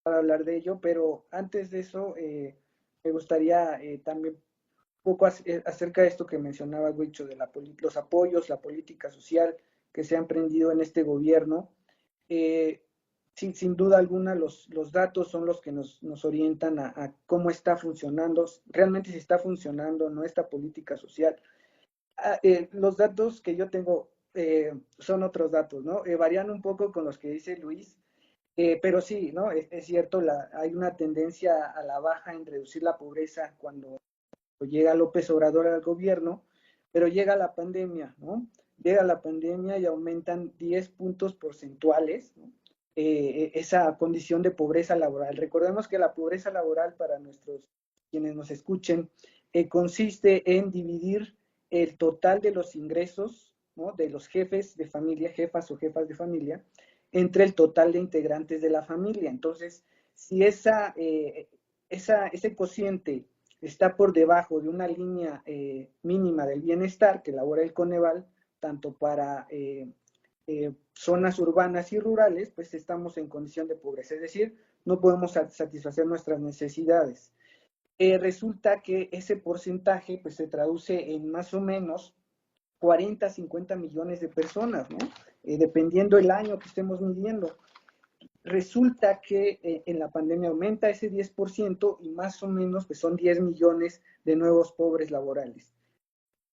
para hablar de ello, pero antes de eso me gustaría también un poco acerca de esto que mencionaba Huicho, de los apoyos, la política social que se ha emprendido en este gobierno. Eh, sin duda alguna, los datos son los que nos orientan a cómo está funcionando, realmente si está funcionando o no esta política social. Los datos que yo tengo son otros datos, ¿no? Varían un poco con los que dice Luis, pero sí, ¿no? Es cierto, hay una tendencia a la baja en reducir la pobreza cuando llega López Obrador al gobierno, pero llega la pandemia, ¿no? Llega la pandemia y aumentan 10 puntos porcentuales, ¿no? Esa condición de pobreza laboral. Recordemos que la pobreza laboral para quienes nos escuchen, consiste en dividir el total de los ingresos, ¿no? De los jefes de familia, jefas o jefas de familia, entre el total de integrantes de la familia. Entonces, si ese cociente está por debajo de una línea mínima del bienestar que elabora el Coneval, tanto para zonas urbanas y rurales, pues estamos en condición de pobreza, es decir, no podemos satisfacer nuestras necesidades. Resulta que ese porcentaje pues se traduce en más o menos 40, 50 millones de personas, ¿no? Dependiendo el año que estemos midiendo. Resulta que en la pandemia aumenta ese 10% y más o menos pues son 10 millones de nuevos pobres laborales.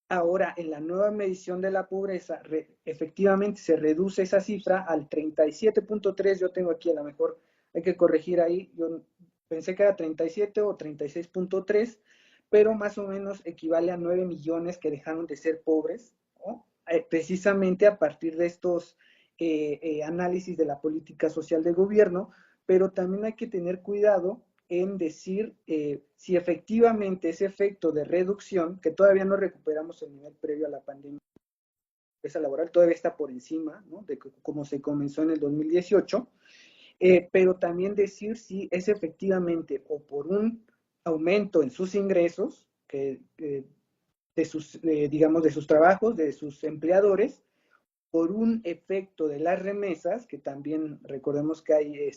Ahora, en la nueva medición de la pobreza, efectivamente se reduce esa cifra al 37.3, yo tengo aquí, a lo mejor hay que corregir ahí, yo pensé que era 37 o 36.3, pero más o menos equivale a 9 millones que dejaron de ser pobres, ¿no? Precisamente a partir de estos análisis de la política social del gobierno, pero también hay que tener cuidado en decir si efectivamente ese efecto de reducción, que todavía no recuperamos el nivel previo a la pandemia, esa laboral todavía está por encima, ¿no? De como se comenzó en el 2018, pero también decir si es efectivamente o por un aumento en sus ingresos, digamos, de sus trabajos, de sus empleadores, por un efecto de las remesas, que también recordemos que hay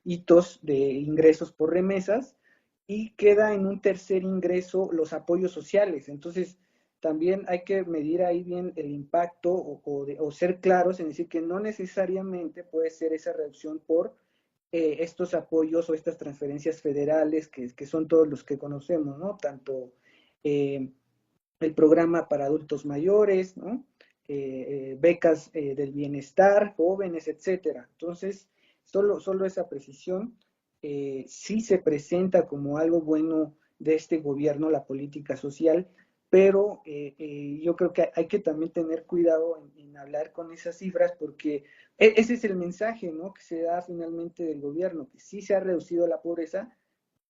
hitos de ingresos por remesas, y queda en un tercer ingreso los apoyos sociales. Entonces, también hay que medir ahí bien el impacto o ser claros en decir que no necesariamente puede ser esa reducción por estos apoyos o estas transferencias federales que son todos los que conocemos, ¿no? Tanto el programa para adultos mayores, ¿no? Becas del bienestar, jóvenes, etcétera. Entonces, solo esa precisión sí se presenta como algo bueno de este gobierno, la política social, pero yo creo que hay que también tener cuidado en hablar con esas cifras porque ese es el mensaje, ¿no? Que se da finalmente del gobierno, que sí se ha reducido la pobreza,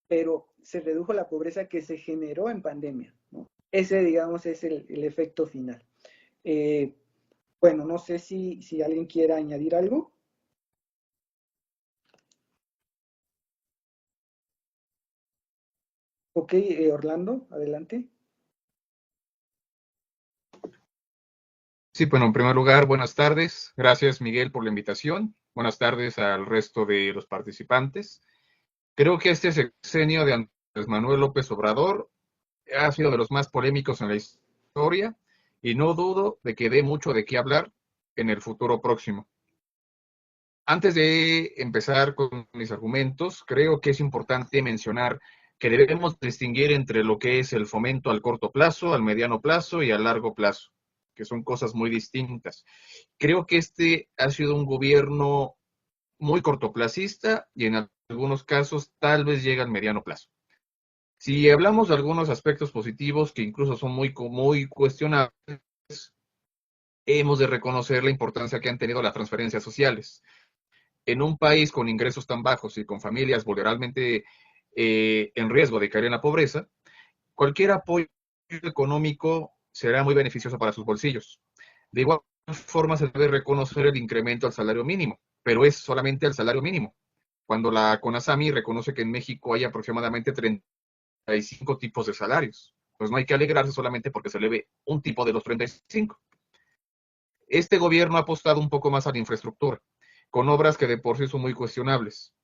pero se redujo la pobreza que se generó en pandemia, ¿no? Ese, digamos, es el efecto final. Eh, bueno, no sé si alguien quiere añadir algo. Ok, Orlando, adelante. Sí, bueno, en primer lugar, buenas tardes. Gracias, Miguel, por la invitación. Buenas tardes al resto de los participantes. Creo que este sexenio de Andrés Manuel López Obrador ha sido de los más polémicos en la historia y no dudo de que dé mucho de qué hablar en el futuro próximo. Antes de empezar con mis argumentos, creo que es importante mencionar que debemos distinguir entre lo que es el fomento al corto plazo, al mediano plazo y al largo plazo, que son cosas muy distintas. Creo que este ha sido un gobierno muy cortoplacista y en algunos casos tal vez llega al mediano plazo. Si hablamos de algunos aspectos positivos que incluso son muy cuestionables, hemos de reconocer la importancia que han tenido las transferencias sociales. En un país con ingresos tan bajos y con familias vulnerablemente en riesgo de caer en la pobreza, cualquier apoyo económico será muy beneficioso para sus bolsillos. De igual forma, se debe reconocer el incremento al salario mínimo, pero es solamente al salario mínimo. Cuando la CONASAMI reconoce que en México hay aproximadamente 35 tipos de salarios, pues no hay que alegrarse solamente porque se eleve un tipo de los 35. Este gobierno ha apostado un poco más a la infraestructura, con obras que de por sí son muy cuestionables.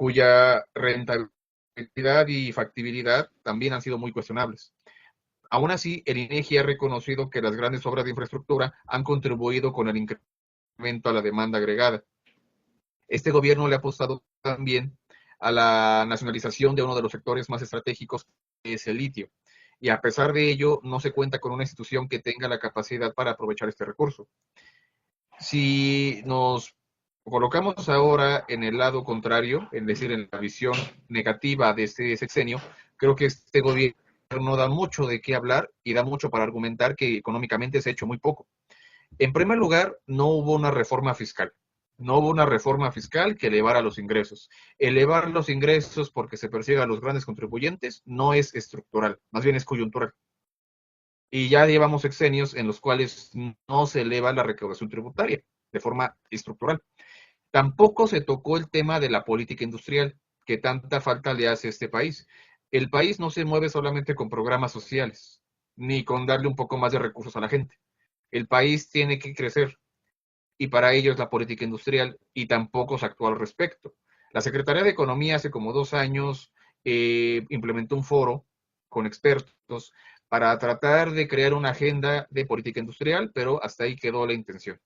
cuya rentabilidad y factibilidad también han sido muy cuestionables. Aún así, el INEGI ha reconocido que las grandes obras de infraestructura han contribuido con el incremento a la demanda agregada. Este gobierno le ha apostado también a la nacionalización de uno de los sectores más estratégicos, que es el litio. Y a pesar de ello, no se cuenta con una institución que tenga la capacidad para aprovechar este recurso. Si nos colocamos ahora en el lado contrario, es decir, en la visión negativa de este sexenio, creo que este gobierno da mucho de qué hablar y da mucho para argumentar que económicamente se ha hecho muy poco. En primer lugar, no hubo una reforma fiscal. No hubo una reforma fiscal que elevara los ingresos. Elevar los ingresos porque se persiga a los grandes contribuyentes no es estructural, más bien es coyuntural. Y ya llevamos sexenios en los cuales no se eleva la recaudación tributaria de forma estructural. Tampoco se tocó el tema de la política industrial, que tanta falta le hace a este país. El país no se mueve solamente con programas sociales, ni con darle un poco más de recursos a la gente. El país tiene que crecer y para ello es la política industrial y tampoco se actúa al respecto. La Secretaría de Economía hace como 2 años implementó un foro con expertos para tratar de crear una agenda de política industrial, pero hasta ahí quedó la intención.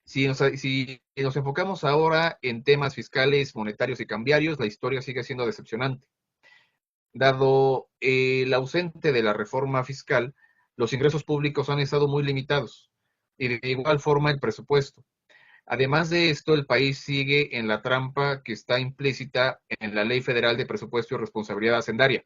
Si nos enfocamos ahora en temas fiscales, monetarios y cambiarios, la historia sigue siendo decepcionante. Dado el ausente de la reforma fiscal, los ingresos públicos han estado muy limitados y de igual forma el presupuesto. Además de esto, el país sigue en la trampa que está implícita en la Ley Federal de Presupuesto y Responsabilidad Hacendaria,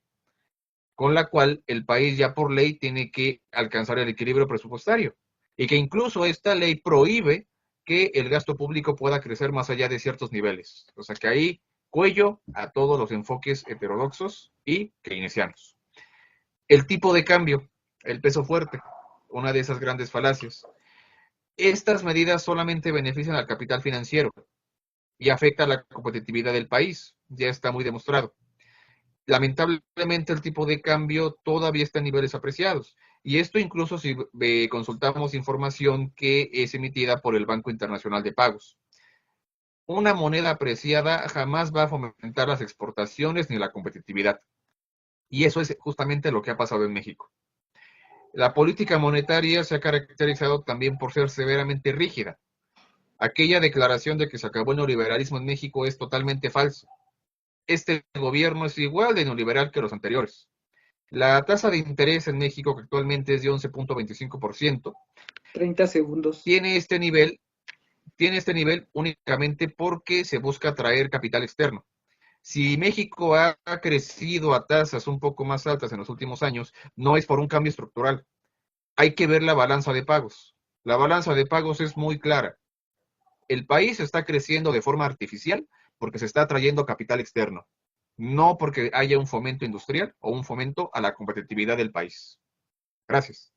con la cual el país ya por ley tiene que alcanzar el equilibrio presupuestario y que incluso esta ley prohíbe que el gasto público pueda crecer más allá de ciertos niveles. O sea que ahí cuello a todos los enfoques heterodoxos y keynesianos. El tipo de cambio, el peso fuerte, una de esas grandes falacias. Estas medidas solamente benefician al capital financiero y afecta a la competitividad del país, ya está muy demostrado. Lamentablemente el tipo de cambio todavía está en niveles apreciados y esto incluso si consultamos información que es emitida por el Banco Internacional de Pagos. Una moneda apreciada jamás va a fomentar las exportaciones ni la competitividad. Y eso es justamente lo que ha pasado en México. La política monetaria se ha caracterizado también por ser severamente rígida. Aquella declaración de que se acabó el neoliberalismo en México es totalmente falso. Este gobierno es igual de neoliberal que los anteriores. La tasa de interés en México, que actualmente es de 11.25%, 30 segundos. tiene este nivel únicamente porque se busca atraer capital externo. Si México ha crecido a tasas un poco más altas en los últimos años, no es por un cambio estructural. Hay que ver la balanza de pagos. La balanza de pagos es muy clara. El país está creciendo de forma artificial porque se está atrayendo capital externo, no porque haya un fomento industrial o un fomento a la competitividad del país. Gracias.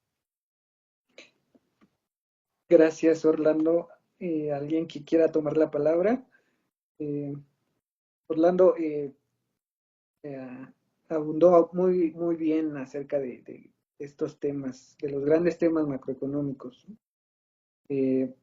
Gracias, Orlando. ¿Alguien que quiera tomar la palabra? Orlando eh, abundó muy, muy bien acerca de estos temas, de los grandes temas macroeconómicos.